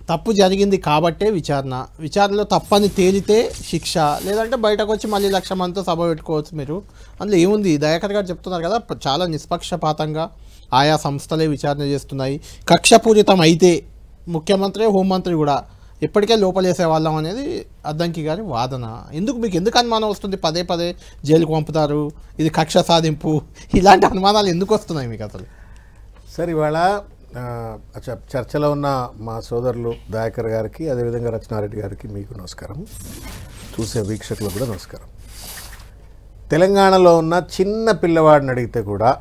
తప్పు జరిగింది కాబట్టే విచారణలో తప్పని తేలితే శిక్ష, లేదంటే బయటకు వచ్చి మళ్ళీ 1,00,000 మందితో సభ పెట్టుకోవచ్చు. మీరు అందులో ఏముంది, దయాకర్ గారు చెప్తున్నారు కదా, చాలా నిష్పక్షపాతంగా ఆయా సంస్థలే విచారణ చేస్తున్నాయి. కక్షపూరితం అయితే ముఖ్యమంత్రి హోంమంత్రి కూడా ఎప్పటికే లోపలేసే వాళ్ళం అనేది అద్దంకి గారి వాదన. మీకు ఎందుకు అనుమానం వస్తుంది? పదే పదే జైలుకు పంపుతారు, ఇది కక్ష సాధింపు, ఇలాంటి అనుమానాలు ఎందుకు వస్తున్నాయి మీకు అసలు? సార్ ఇవాళ చర్చలో ఉన్న మా సోదరులు దయాకర్ గారికి, అదేవిధంగా రచనారెడ్డి గారికి మీకు నమస్కారం, చూసే వీక్షకులకు కూడా నమస్కారం. తెలంగాణలో ఉన్న చిన్న పిల్లవాడిని అడిగితే కూడా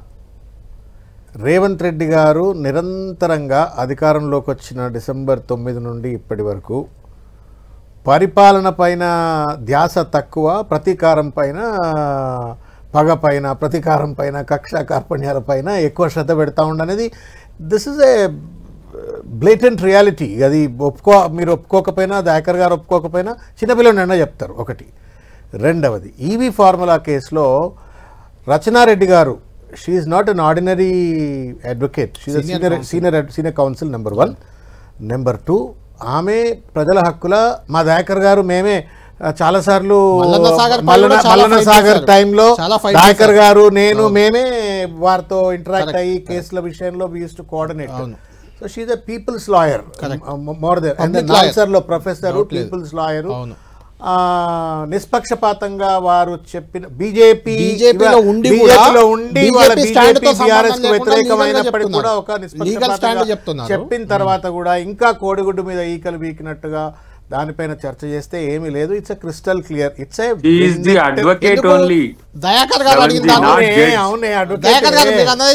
రేవంత్ రెడ్డి గారు నిరంతరంగా అధికారంలోకి వచ్చిన డిసెంబర్ 9 నుండి ఇప్పటి వరకు పరిపాలన పైన ధ్యాస తక్కువ, ప్రతీకారం పైన, పగ పైన, ప్రతీకారం పైన, కక్ష కార్పణ్యాల పైన ఎక్కువ శ్రద్ధ పెడతా ఉండనేది this is a blatant reality. అది మీరు ఒప్పుకోకపోయినా, దయాకర్ గారు ఒప్పుకోకపోయినా చిన్నపిల్లలైనా చెప్తారు. ఒకటి. రెండవది, ఈవీ ఫార్ములా కేసులో రచనారెడ్డి గారు, she is not an ordinary advocate, she is senior council, number 1. Number 2, ఆమె ప్రజల హక్కుల, మా దయాకర్ గారు మేమే చాలాసార్లు మల్లన్న సాగర్ టైంలో దయాకర్ గారు మేమే వారితో ఇంటరాక్ట్ అయ్యి కేసుల విషయంలో we used to coordinate. So she is a people's lawyer more than ఆన్సర్లో ప్రొఫెసర్, పీపుల్స్ లాయర్. నిష్పక్షపాతంగా వారు చెప్పిన బీజేపీలో ఉండి వ్యతిరేకమైనప్పటికీ కూడా ఒక నిష్పక్షపాతంగా చెప్పిన తర్వాత కూడా ఇంకా కోడిగుడ్డు మీద ఈకలు బీకినట్టుగా దానిపైన చర్చ చేస్తే ఏమీ లేదు. It's a crystal clear. It's advocate only. Dayakar గారు అడిగిన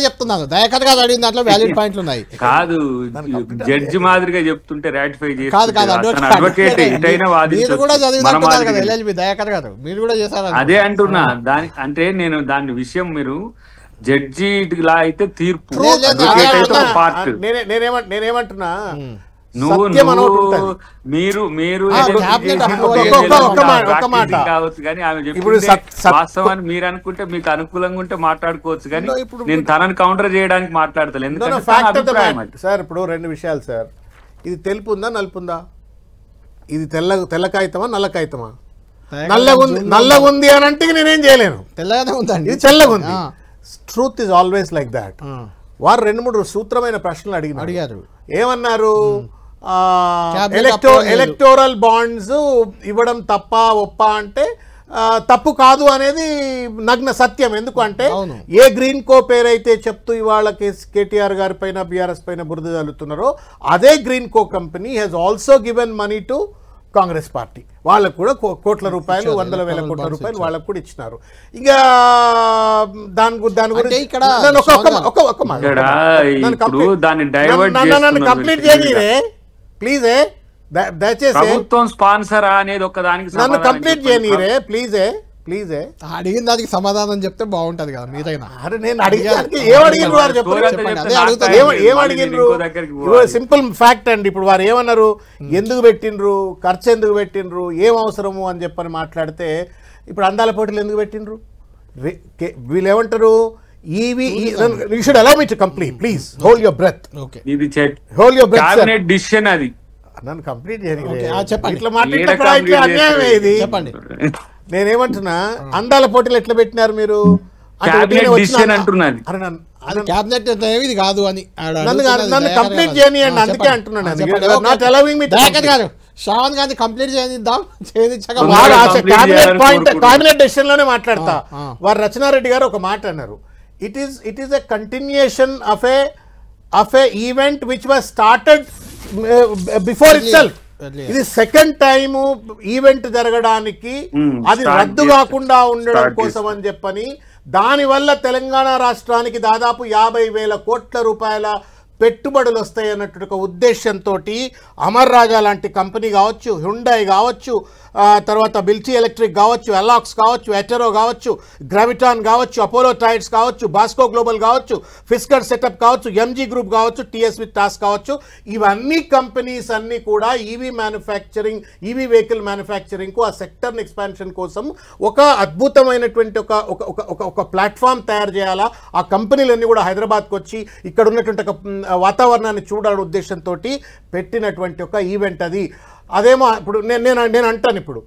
చెప్తున్నాను, దయాకర్ గారు అడిగిన దాంట్లో వ్యాలిడ్ పాయింట్లు ఉన్నాయి. కాదు, జడ్జి మాదిరిగా చెప్తుంటే రాటిఫై చేసి దయాకర్ గారు మీరు కూడా చేశారు. అదే అంటున్నా. దాని అంటే నేను దాని విషయం మీరు జడ్జి లా అయితే తీర్పు, పార్ట్. నేనేమంటున్నా, కావచ్చు కానీ ఆమె వాస్తవాన్ని మీరు అనుకుంటే మీకు అనుకూలంగా ఉంటే మాట్లాడుకోవచ్చు, కానీ నేను తనని కౌంటర్ చేయడానికి మాట్లాడతాను. ఎందుకంటే సార్ ఇప్పుడు 2 విషయాలు సార్. ఇది తెలుపు ఉందా నలుపుందా? ఇది తెల్ల కాగితమా నల్ల కాగితమా? నల్లగా ఉంది అని అంటే నేనేం చేయలేను. తెల్లగానే ఉందండి, ఇది తెల్లగా ఉంది. Truth is always like that. వారు 2-3 సూత్రమైన ప్రశ్నలు అడిగారు. ఏమన్నారు? ఎలక్టోరల్ బాండ్స్ ఇవ్వడం తప్ప ఒప్ప అంటే తప్పు కాదు అనేది నగ్న సత్యం. ఎందుకంటే ఏ గ్రీన్ కో పేరైతే చెప్తూ ఇవాళ కేటీఆర్ గారి పైన, బీఆర్ఎస్ పైన బురద చల్లుతున్నారో అదే green co company has also given money to Congress party. వాళ్ళకు కూడా కోట్ల రూపాయలు, 100,000 కోట్ల రూపాయలు వాళ్ళకు కూడా ఇచ్చినారు. ఇక దాని గురించి కంప్లీట్ చేయనీరే ప్లీజే, దయచేసి ప్రభుత్వం స్పాన్సర్ అనేది ఒక దానికి నన్ను కంప్లీట్ చేయనీరే ప్లీజే. అడిగిన దానికి సమాధానం చెప్తే బాగుంటది కదా మీరైనా. అరే నేను అడిగినానికి ఏమడిగినరు? సింపుల్ ఫ్యాక్ట్ అండి. ఇప్పుడు వారు ఏమన్నారు, ఎందుకు పెట్టినరు, ఖర్చు ఎందుకు పెట్టినరు, ఏం అవసరము అని చెప్పని మాట్లాడితే, ఇప్పుడు అందాల పోటీలు ఎందుకు పెట్టినరు? వీళ్ళు ఏమంటారు, you should allow me to complete, please hold your breath. Okay, hold your breath. Cabinet decision అది. నన్ను కంప్లీట్ చేయని చెప్పండి. ఇట్లా మాట్లాడితే అన్యాయం ఇది. చెప్పండి. నేనేమంటున్నా, అందాల పోటీలు ఎట్లా పెట్టినారు మీరు? ఇది కాదు అని నన్ను కంప్లీట్ చేయనియండి, అందుకే అంటున్నాను. శ్రావణ్ గాంధీ కంప్లీట్ చేద్దాం, క్యాబినెట్ డెసిషన్ లోనే మాట్లాడతా. వారు రచనారెడ్డి గారు ఒక మాట అన్నారు, it is a continuation of A event which was started before it self. ఇది సెకండ్ టైం ఈవెంట్ జరగడానికి, అది రద్దు కాకుండా ఉండడం కోసం అని చెప్పని, దానివల్ల తెలంగాణ రాష్ట్రానికి దాదాపు 50,000 కోట్ల రూపాయల పెట్టుబడులు వస్తాయి అన్నట్టు ఒక ఉద్దేశంతో అమర్ రాజా లాంటి కంపెనీ కావచ్చు, హ్యుండాయ్ కావచ్చు, తర్వాత బిల్చి ఎలక్ట్రిక్ కావచ్చు, ఎలాక్స్ కావచ్చు, ఎటెరో కావచ్చు, గ్రావిటాన్ కావచ్చు, అపోలో టైర్స్ కావచ్చు, బాస్కో గ్లోబల్ కావచ్చు, ఫిస్కర్ సెటప్ కావచ్చు, ఎంజీ గ్రూప్ కావచ్చు, టీఎస్ విత్ టాస్ కావచ్చు, ఇవన్నీ కంపెనీస్ అన్నీ కూడా ఈవీ మ్యానుఫ్యాక్చరింగ్, ఈవీ వెహికల్ మ్యానుఫ్యాక్చరింగ్కు ఆ సెక్టర్ని ఎక్స్పాన్షన్ కోసం ఒక అద్భుతమైనటువంటి ఒక ప్లాట్ఫామ్ తయారు చేయాలా. ఆ కంపెనీలన్నీ కూడా హైదరాబాద్కి వచ్చి ఇక్కడ ఉన్నటువంటి ఒక వాతావరణాన్ని చూడాలని ఉద్దేశంతో పెట్టినటువంటి ఒక ఈవెంట్ అది. అదేమో ఇప్పుడు నేను అంటాను, ఇప్పుడు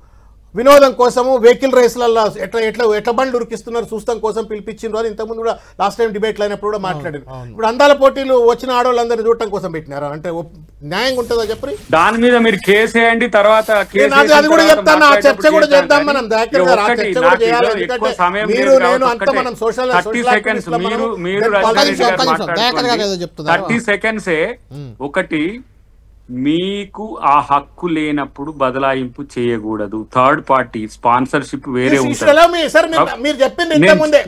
వినోదం కోసము వెహికల్ రేసులలో ఎట్లా బండ్లు ఉరికిస్తున్నారు చూస్తాం కోసం పిలిపించిండ్రు అని ఇంతకుముందు కూడా లాస్ట్ టైం డిబేట్లు అయినప్పుడు కూడా మాట్లాడారు. ఇప్పుడు అందాల పోటీలు వచ్చిన ఆడవాళ్ళందరినీ చూడటం కోసం పెట్టినారు అంటే న్యాయంగా ఉంటుందా చెప్పి? దాని మీద మీరు కేసు వేయండి, తర్వాత అది కూడా చెప్తాను, ఆ చర్చ కూడా చేద్దాం మనం. దయాకర్ గారు ఆ చర్చ కూడా చేయాలి, ఎందుకంటే మీరు నేను అంతా మనం సోషల్ 30 సెకండ్సే ఒకటి మీకు ఆ హక్కు లేనప్పుడు బదలాయింపు చేయకూడదు. థర్డ్ పార్టీ స్పాన్సర్షిప్ వేరే ఉంటుంది. మీరు చెప్పింది ఇంతకుముందే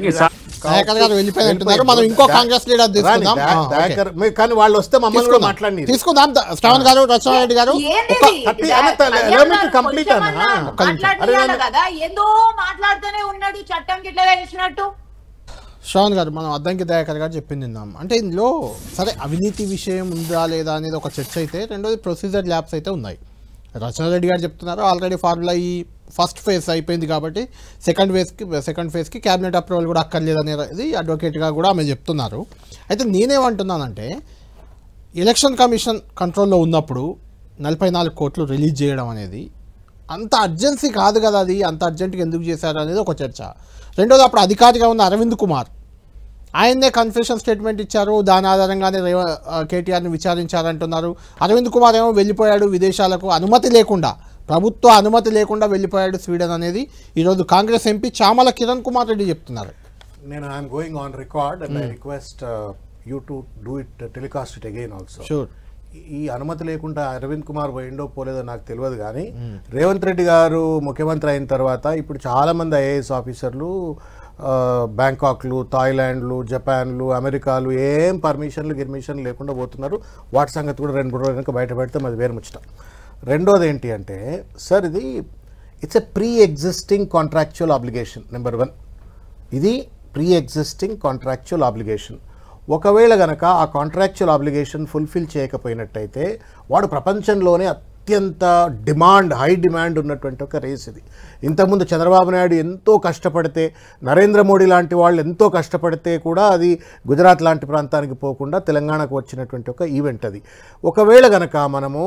కానీ వాళ్ళు వస్తే మమ్మల్ని కూడా మాట్లాడి తీసుకుందాం. శ్రావణ్ గారు, రచనారెడ్డి గారు కంప్లీట్ ఏదో మాట్లాడుతూనే ఉన్నాడు చట్టంకి ఇట్లా తెలిసినట్టు. శ్రావణ్ గారు, మనం అద్దంకి దయాకర్ గారు చెప్పింది విన్నాం. అంటే ఇందులో సరే అవినీతి విషయం ఉందా లేదా అనేది ఒక చర్చ అయితే, రెండోది ప్రొసీజర్ ల్యాబ్స్ అయితే ఉన్నాయి. రచనారెడ్డి గారు చెప్తున్నారు ఆల్రెడీ ఫార్ములా ఈ ఫస్ట్ ఫేజ్ అయిపోయింది కాబట్టి సెకండ్ ఫేజ్కి క్యాబినెట్ అప్రూవల్ కూడా అక్కర్లేదు అనేది అడ్వకేట్గా కూడా ఆమె చెప్తున్నారు. అయితే నేనేమంటున్నానంటే ఎలక్షన్ కమిషన్ కంట్రోల్లో ఉన్నప్పుడు 44 కోట్లు రిలీజ్ చేయడం అనేది అంత అర్జెన్సీ కాదు కదా, అది అంత అర్జెంటుగా ఎందుకు చేశారు అనేది ఒక చర్చ. రెండోది అప్పుడు అధికారిగా ఉన్న అరవింద్ కుమార్ ఆయన్నే కన్ఫెషన్ స్టేట్మెంట్ ఇచ్చారు, దాని ఆధారంగానే కేటీఆర్ని విచారించారంటున్నారు. అరవింద్ కుమార్ ఏమో వెళ్ళిపోయాడు విదేశాలకు, అనుమతి లేకుండా, ప్రభుత్వ అనుమతి లేకుండా వెళ్ళిపోయాడు స్వీడన్ అనేది ఈరోజు కాంగ్రెస్ ఎంపీ చామల కిరణ్ కుమార్ రెడ్డి చెప్తున్నారు. నేను I'm going on record and I request you to do it, telecast it again also. Sure. ఈ అనుమతి లేకుండా అరవింద్ కుమార్ పోయిండో పోలేదో నాకు తెలియదు, కానీ రేవంత్ రెడ్డి గారు ముఖ్యమంత్రి అయిన తర్వాత ఇప్పుడు చాలామంది ఐఏఎస్ ఆఫీసర్లు బ్యాంకాక్లు, థాయిలాండ్లు, జపాన్లు, అమెరికాలు ఏం గిర్మిషన్లు లేకుండా పోతున్నారు. వాటి సంగతి కూడా 2-3 రోజుల వెనక బయట పెడితే అది వేరు ముచ్చట. రెండోది ఏంటి అంటే సార్, ఇది it's a pre existing contractual obligation. Number 1, ఇది ప్రీ ఎగ్జిస్టింగ్ కాంట్రాక్చువల్ ఆబ్లిగేషన్. ఒకవేళ గనక ఆ కాంట్రాక్చువల్ ఆబ్లిగేషన్ ఫుల్ఫిల్ చేయకపోయినట్టయితే వాడు ప్రపంచంలోనే అత్యంత హై డిమాండ్ ఉన్నటువంటి ఒక రేస్ ఇది. ఇంతకుముందు చంద్రబాబు నాయుడు ఎంతో కష్టపడితే, నరేంద్ర మోడీ లాంటి వాళ్ళు ఎంతో కష్టపడితే కూడా అది గుజరాత్ లాంటి ప్రాంతానికి పోకుండా తెలంగాణకు వచ్చినటువంటి ఒక ఈవెంట్ అది. ఒకవేళ గనక మనము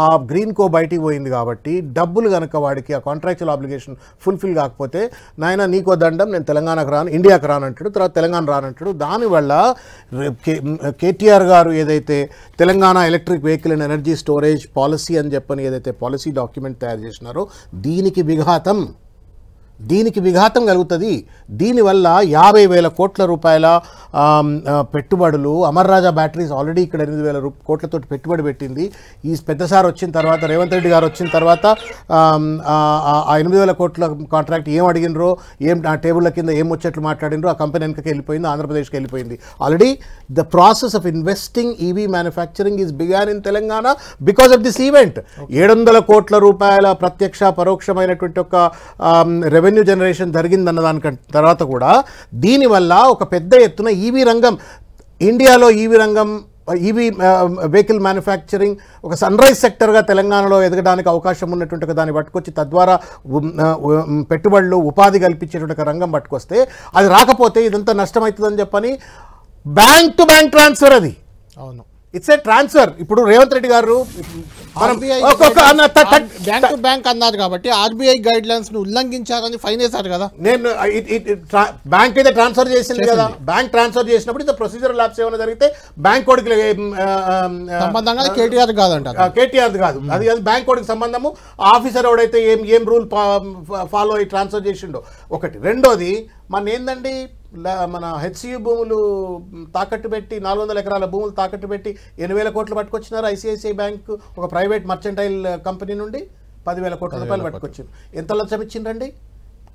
ఆ గ్రీన్ కో బయటికి పోయింది కాబట్టి డబ్బులు గనక వాడికి ఆ కాంట్రాక్చువల్ ఆబ్లిగేషన్ ఫుల్ఫిల్ కాకపోతే, నాయన నీకో దండం, నేను తెలంగాణకు రాను, ఇండియాకు రానంటాడు, తర్వాత తెలంగాణ రానంటాడు. దానివల్ల కేటీఆర్ గారు ఏదైతే Telangana electric vehicle and energy storage policy అని చెప్పని ఏదైతే పాలసీ డాక్యుమెంట్ తయారు చేసినారో దీనికి విఘాతం కలుగుతుంది. దీనివల్ల 50,000 కోట్ల రూపాయల పెట్టుబడులు, అమర్ రాజా బ్యాటరీస్ ఆల్రెడీ ఇక్కడ 8,000 కోట్లతో పెట్టుబడి పెట్టింది. ఈ పెద్దసారి వచ్చిన తర్వాత, రేవంత్ రెడ్డి గారు వచ్చిన తర్వాత ఆ 8,000 కోట్ల కాంట్రాక్ట్ ఏం అడిగినరో, ఆ టేబుల్ల కింద ఏం ముచ్చట్లు మాట్లాడినరో ఆ కంపెనీ వెనకకి వెళ్ళిపోయింది, ఆంధ్రప్రదేశ్కి వెళ్ళిపోయింది. Already the process of investing EV manufacturing is began in Telangana because of this event. 700 కోట్ల రూపాయల ప్రత్యక్ష పరోక్షమైనటువంటి ఒక రెవెన్యూ జనరేషన్ జరిగిందన్న దాని తర్వాత కూడా దీనివల్ల ఒక పెద్ద ఎత్తున ఈవీ రంగం, ఇండియాలో ఈవీ వెహికల్ మ్యానుఫ్యాక్చరింగ్ ఒక సన్ రైజ్ సెక్టర్గా తెలంగాణలో ఎదగడానికి అవకాశం ఉన్నటువంటి దాన్ని పట్టుకొచ్చి తద్వారా పెట్టుబడులు, ఉపాధి కల్పించేటువంటి రంగం పట్టుకొస్తే, అది రాకపోతే ఇదంతా నష్టమవుతుందని చెప్పని బ్యాంక్ టు బ్యాంక్ ట్రాన్స్ఫర్, అది అవును ఇట్స్ ఏ ట్రాన్స్ఫర్. ఇప్పుడు రేవంత్ రెడ్డి గారు బ్యాంక్ టు బ్యాంక్ అన్నారు కాబట్టి ఆర్బీఐ గైడ్ లైన్స్ ను ఉల్లంఘించారని ఫైన్ వేశారు కదా. నేను బ్యాంక్ అయితే ట్రాన్స్ఫర్ చేసింది కదా, బ్యాంక్ ట్రాన్స్ఫర్ చేసినప్పుడు ఇది ప్రొసీజర్ ల్యాబ్స్ ఏమైనా జరిగితే బ్యాంక్ కోడ్కి సంబంధంగా కేటీఆర్ కాదంట, కేటీఆర్ కాదు, అది బ్యాంక్ కోడ్కి సంబంధము. ఆఫీసర్ ఎవడైతే ఏం రూల్ ఫాలో అయ్యి ట్రాన్స్ఫర్ చేసిండో ఒకటి. రెండోది ఏందండి, మన హెచ్సియు భూములు తాకట్టు పెట్టి 400 ఎకరాల భూములు తాకట్టు పెట్టి 8,000 కోట్లు పట్టుకొచ్చినారు. ఐసిఐసిఐ బ్యాంక్ ఒక ప్రైవేట్ మర్చెంటైల్ కంపెనీ నుండి 10,000 కోట్ల రూపాయలు పట్టుకొచ్చింది. ఎంత లంచం ఇచ్చిండ్రండి?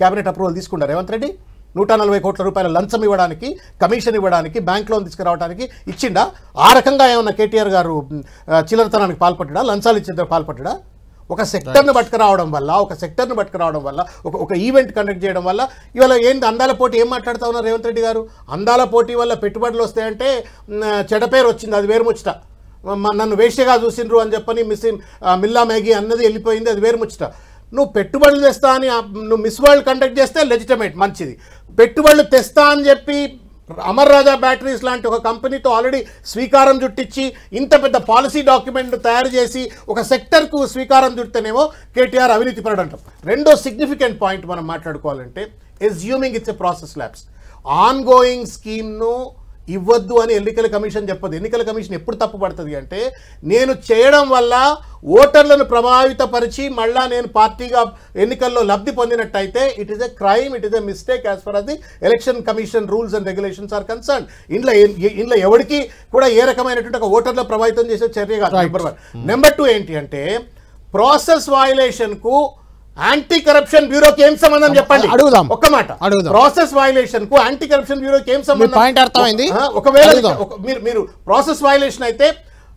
క్యాబినెట్ అప్రూవల్ తీసుకున్నారు రేవంత్ రెడ్డి? 140 కోట్ల రూపాయల లంచం ఇవ్వడానికి, కమిషన్ ఇవ్వడానికి, బ్యాంక్ లోన్ తీసుకురావడానికి ఇచ్చిండా? ఆ రకంగా ఏమన్నా కేటీఆర్ గారు చిల్లరతనానికి పాల్పడ్డా, లంచాలు ఇచ్చేందుకు పాల్పడ్డా? ఒక సెక్టర్ను పట్టుకురావడం వల్ల ఒక ఈవెంట్ కండక్ట్ చేయడం వల్ల ఇవాళ ఏంటి అందాల పోటీ ఏం మాట్లాడుతూ ఉన్నారు రేవంత్ రెడ్డి గారు? అందాల పోటీ వల్ల పెట్టుబడులు వస్తాయంటే చెడ్డ పేరు వచ్చింది, అది వేరు ముచ్చట. నన్ను వేష్యగా చూసిండ్రు అని చెప్పని మిల్లా మ్యాగీ అన్నది వెళ్ళిపోయింది, అది వేరు ముచ్చట. నువ్వు పెట్టుబడులు తెస్తా అని నువ్వు మిస్ వరల్డ్ కండక్ట్ చేస్తే లెజిటమేట్, మంచిది. పెట్టుబడులు తెస్తా అని చెప్పి అమర్ రాజా బ్యాటరీస్ లాంటి ఒక కంపెనీతో ఆల్రెడీ స్వీకారం చుట్టించి ఇంత పెద్ద పాలసీ డాక్యుమెంట్ తయారు చేసి ఒక సెక్టర్కు స్వీకారం చుడితేనేమో కేటీఆర్ అవినీతి పరుడు అంటాం. రెండో సిగ్నిఫికెంట్ పాయింట్ మనం మాట్లాడుకోవాలంటే assuming it's a process labs, on going స్కీమ్ను ఇవ్వద్దు అని ఎన్నికల కమిషన్ చెప్పదు. ఎన్నికల కమిషన్ ఎప్పుడు తప్పు పడుతుంది అంటే, నేను చేయడం వల్ల ఓటర్లను ప్రభావితపరిచి మళ్ళా నేను పార్టీగా ఎన్నికల్లో లబ్ధి పొందినట్టయితే it is a crime, it is a mistake as for as the election commission rules and regulations are concern. ఇంట్లో ఎవరికి కూడా ఏ రకమైనటువంటి ఒక ఓటర్ల ప్రభావితం చేసే చర్య కాదు. నెంబర్ 1. నెంబర్ 2 ఏంటి అంటే, ప్రాసెస్ వయలేషన్ కు యాంటీ కరప్షన్ బ్యూరోకి ఏం సంబంధం చెప్పండి. అడుగుదాం ఒక్క మాట. ప్రాసెస్ వయలేషన్ కు యాంటీ కరప్షన్ బ్యూరోకి ఏం సంబంధం? పాయింట్ అర్థమైంది. ఒకవేళ మీరు ప్రాసెస్ వయలేషన్ అయితే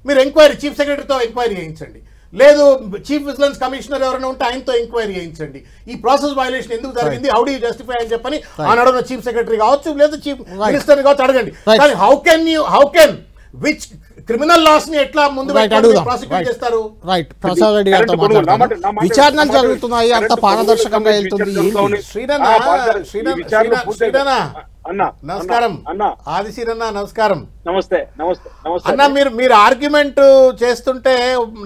మీరు ఎంక్వైరీ చీఫ్ సెక్రటరీతో ఎంక్వైరీ చేయించండి, లేదు చీఫ్ విజిలెన్స్ కమిషనర్ ఎవరైనా ఉంటే ఆయనతో ఎంక్వైరీ చేయించండి. ఈ ప్రాసెస్ వయలేషన్ ఎందుకు జరిగింది, హౌ డు యూ జస్టిఫై అని చెప్పని ఆనాడున్న చీఫ్ సెక్రటరీ కావచ్చు, లేదు చీఫ్ మినిస్టర్ కావచ్చు, అడగండి. కానీ how can which criminal laws ని ఎట్లా ముందు ప్రాసిక్యూట్ చేస్తారు? రైట్. ప్రసాద్ రెడ్డి గారితో మాట్లాడుతున్నాం. విచారణలు జరుగుతున్నాయి, అంత పారదర్శకంగా వెళ్తుంది. నమస్కారం ఆదిశీరన్న. నమస్కారం. నమస్తే. అన్న, మీరు ఆర్గ్యుమెంట్ చేస్తుంటే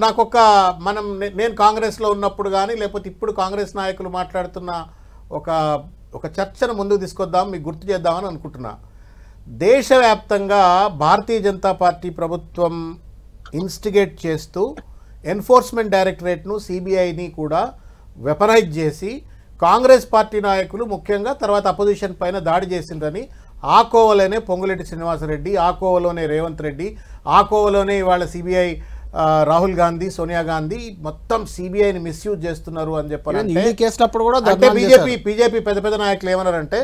నాకు నేను కాంగ్రెస్ లో ఉన్నప్పుడు కానీ లేకపోతే ఇప్పుడు కాంగ్రెస్ నాయకులు మాట్లాడుతున్న ఒక చర్చను ముందుకు తీసుకొద్దాం, మీకు గుర్తు చేద్దామని అనుకుంటున్నా. దేశవ్యాప్తంగా భారతీయ జనతా పార్టీ ప్రభుత్వం ఇన్స్టిగేట్ చేస్తూ ఎన్ఫోర్స్మెంట్ డైరెక్టరేట్ను, సిబిఐని కూడా వెపనైజ్ చేసి కాంగ్రెస్ పార్టీ నాయకులు ముఖ్యంగా తర్వాత అపోజిషన్ పైన దాడి చేసిండ్రని ఆ కోవలోనే పొంగులేటి శ్రీనివాసరెడ్డి, ఆ కోవలోనే రేవంత్ రెడ్డి, ఆ కోవలోనే ఇవాళ సిబిఐ రాహుల్ గాంధీ, సోనియా గాంధీ మొత్తం సిబిఐని మిస్యూజ్ చేస్తున్నారు అని చెప్పారంటే బీజేపీ పెద్ద పెద్ద నాయకులు ఏమన్నారంటే,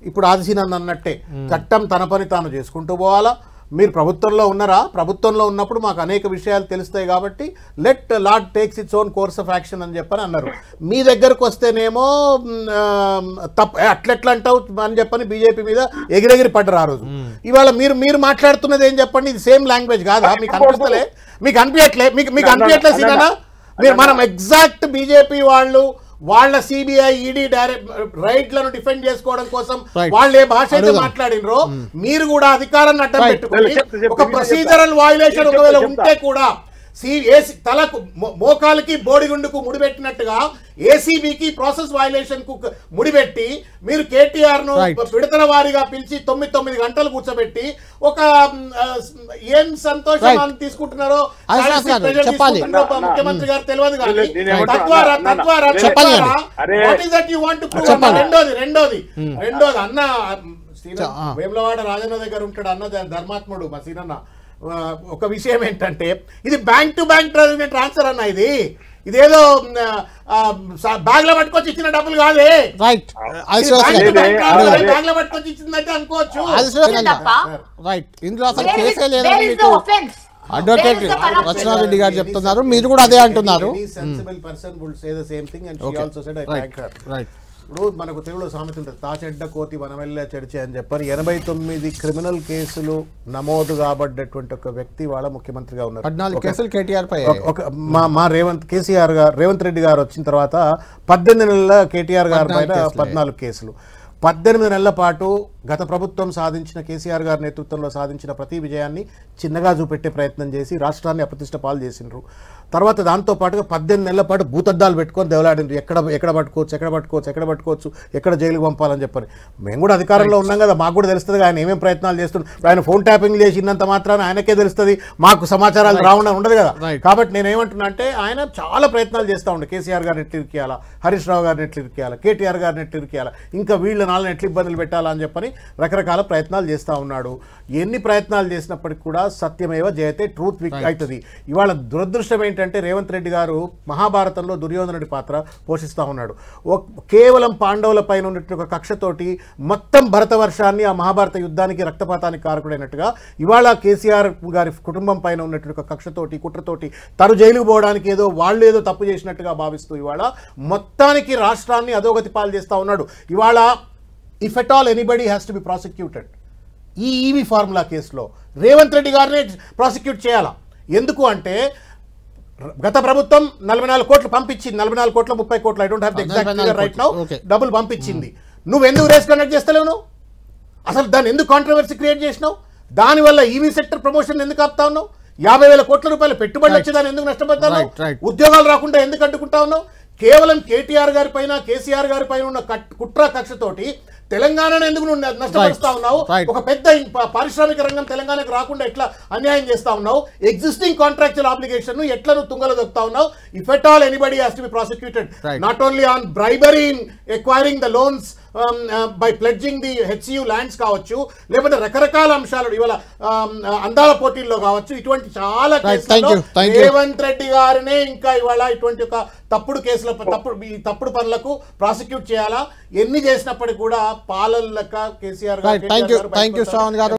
ఇప్పుడు ఆదిశీనన్ అన్నట్టే చట్టం తన పని తాను చేసుకుంటూ పోవాలా, మీరు ప్రభుత్వంలో ఉన్నారా, ప్రభుత్వంలో ఉన్నప్పుడు మాకు అనేక విషయాలు తెలుస్తాయి కాబట్టి let lord takes its own course of action అని చెప్పని అన్నారు. మీ దగ్గరకు వస్తేనేమో అట్లెట్లా అంటావు అని చెప్పని బీజేపీ మీద ఎగిరెగిరి పడ్డరు ఆ రోజు. ఇవాళ మీరు మాట్లాడుతున్నది ఏం చెప్పండి, ఇది సేమ్ లాంగ్వేజ్ కాదా? మీకు అనిపిస్తలే? మీకు అనిపించట్లే సీనా? మనం ఎగ్జాక్ట్ బీజేపీ వాళ్ళ సిబిఐ, ఈడీ రైట్లను డిఫెండ్ చేసుకోవడం కోసం వాళ్ళు ఏ భాష అయితే మాట్లాడినరో మీరు కూడా అధికారాన్ని అడ్డం పెట్టుకొని ఒక ప్రొసీజరల్ వయలేషన్ ఒకవేళ ఉంటే కూడా తలకు మోకాలకి బోడిగుండుకు ముడిపెట్టినట్టుగా ఏసీబీకి ప్రాసెస్ వయలేషన్ కు ముడిపెట్టి మీరు కేటీఆర్ ను విడతల వారీగా పిలిచి 9 గంటలు కూర్చోబెట్టి ఒక ఏం సంతోషాన్ని తీసుకుంటున్నారో ముఖ్యమంత్రి గారు తెలియదు కానీ రెండోది అన్న వేములవాడ రాజన్న దగ్గర ఉంటాడు అన్న ధర్మాత్ముడు మా సీనన్న. ఒక విషయం ఏంటంటే, ఇది బ్యాంక్ టు బ్యాంక్ ట్రాన్స్ఫర్ అన్న, ఇదేదో బ్యాగ్ లో పట్టుకొచ్చి ఇచ్చిన డబ్బులు కాదే. బ్యాగ్ లో పట్టుకొచ్చి ఇచ్చిందంటే అనుకోవచ్చు. అడ్వకేట్ రచనారెడ్డి గారు చెప్తున్నారు, మీరు కూడా అదే అంటున్నారు. ఇప్పుడు మనకు తెలుగులో సామెత ఉంటుంది, తాచెడ్డ కోతి వనమెల్ల చెడిచే అని చెప్పని. 89 క్రిమినల్ కేసులు నమోదు కాబడ్డటువంటి ఒక వ్యక్తి వాళ్ళ ముఖ్యమంత్రిగా ఉన్నారు. 14 కేసులు కేటీఆర్ పై. మా రేవంత్ రెడ్డి గారు వచ్చిన తర్వాత 18 నెలల కేటీఆర్ గారి పైన 14 కేసులు. 18 నెలల పాటు గత ప్రభుత్వం సాధించిన, కేసీఆర్ గారి నేతృత్వంలో సాధించిన ప్రతి విజయాన్ని చిన్నగా చూపెట్టే ప్రయత్నం చేసి రాష్ట్రాన్ని అప్రతిష్ట పాలు చేసిండ్రు. తర్వాత దాంతోపాటుగా 18 నెలల పాటు భూతద్దాలు పెట్టుకొని దెవలాడిండ్రు, ఎక్కడ పట్టుకోవచ్చు, ఎక్కడ జైలుకు పంపాలని చెప్పని. మేము కూడా అధికారంలో ఉన్నాం కదా, మాకు కూడా తెలుస్తుంది ఆయన ఏమేమి ప్రయత్నాలు చేస్తున్నాం. ఆయన ఫోన్ ట్యాపింగ్ చేసినంత మాత్రాన ఆయనకే తెలుస్తుంది, మాకు సమాచారాలు రావడం ఉండదు కదా. కాబట్టి నేనేమంటున్నా అంటే, ఆయన చాలా ప్రయత్నాలు చేస్తూ ఉండే, కేసీఆర్ గారిని ఎట్లు ఇరికేయాలా, హరీష్ రావు గారిని ఎట్లు ఇరికేయాలా, కేటీఆర్ గారిని ఎట్లు ఇరికేయాలా, ఇంకా వీళ్ళ నాలుగు ఎట్లు ఇబ్బందులు పెట్టాలా అని చెప్పని రకరకాల ప్రయత్నాలు చేస్తూ ఉన్నాడు. ఎన్ని ప్రయత్నాలు చేసినప్పటికీ కూడా సత్యమేవ జయతే, ట్రూత్ విక్ అవుతుంది. ఇవాళ దురదృష్టం ఏంటంటే, రేవంత్ రెడ్డి గారు మహాభారతంలో దుర్యోధనుడి పాత్ర పోషిస్తూ ఉన్నాడు. కేవలం పాండవుల పైన ఉన్నటువంటి ఒక కక్షతోటి మొత్తం భరతవర్షాన్ని, ఆ మహాభారత యుద్ధానికి, రక్తపాతానికి కారకుడైనట్టుగా ఇవాళ కేసీఆర్ గారి కుటుంబం పైన ఉన్నటువంటి ఒక కక్షతోటి, కుట్రతోటి తను జైలుకు పోవడానికి వాళ్ళు ఏదో తప్పు చేసినట్టుగా భావిస్తూ ఇవాళ మొత్తానికి రాష్ట్రాన్ని అధోగతి పాలు చేస్తూ ఉన్నాడు. ఇవాళ if at all anybody has to be prosecuted, ఈ ఈవీ ఫార్ములా కేసులో రేవంత్ రెడ్డి గారిని ప్రాసిక్యూట్ చేయాలా. ఎందుకు అంటే, గత ప్రభుత్వం 44 కోట్లు పంపించింది, 44 కోట్ల 30 కోట్లు, I don't have the exact figure right now, డబ్బులు పంపించింది. నువ్వు ఎందుకు రేస్ కండక్ట్ చేస్తలేవు? నువ్వు అసలు దాన్ని ఎందుకు కాంట్రవర్సీ క్రియేట్ చేసినావు? దానివల్ల ఈవీ సెక్టర్ ప్రమోషన్ ఎందుకు ఆపుతా ఉన్నావు? 50,000 కోట్ల రూపాయలు పెట్టుబడులు వచ్చి దాన్ని ఎందుకు నష్టపోతావు? ఉద్యోగాలు రాకుండా ఎందుకు అడ్డుకుంటా ఉన్నావు? కేవలం కేటీఆర్ గారి పైన కేసీఆర్ గారి పైన ఉన్న కుట్ర కక్షతోటి తెలంగాణను ఎందుకు నువ్వు నష్టపరుస్తా ఉన్నావు? ఒక పెద్ద పారిశ్రామిక రంగం తెలంగాణకు రాకుండా ఎట్లా అన్యాయం చేస్తా ఉన్నావు? ఎగ్జిస్టింగ్ కాంట్రాక్చువల్ ఆబ్లిగేషన్ ఎట్లా నువ్వు తుంగలో దొక్కుతా ఉన్నావు? If at all anybody has to be prosecuted not only on bribery in acquiring the loans by pledging the HCU lands కావచ్చు, లేకపోతే రకరకాల అంశాలు ఇవాళ అందాల పోటీల్లో కావచ్చు, ఇటువంటి చాలా కేసులలో రేవంత్ రెడ్డి గారినే ఇంకా ఇవాళ ఇటువంటి ఒక తప్పుడు కేసుల తప్పుడు పనులకు ప్రాసిక్యూట్ చేయాలా? ఎన్ని చేసినప్పటికీ కూడా పాలన లెక్క కేసీఆర్ గారు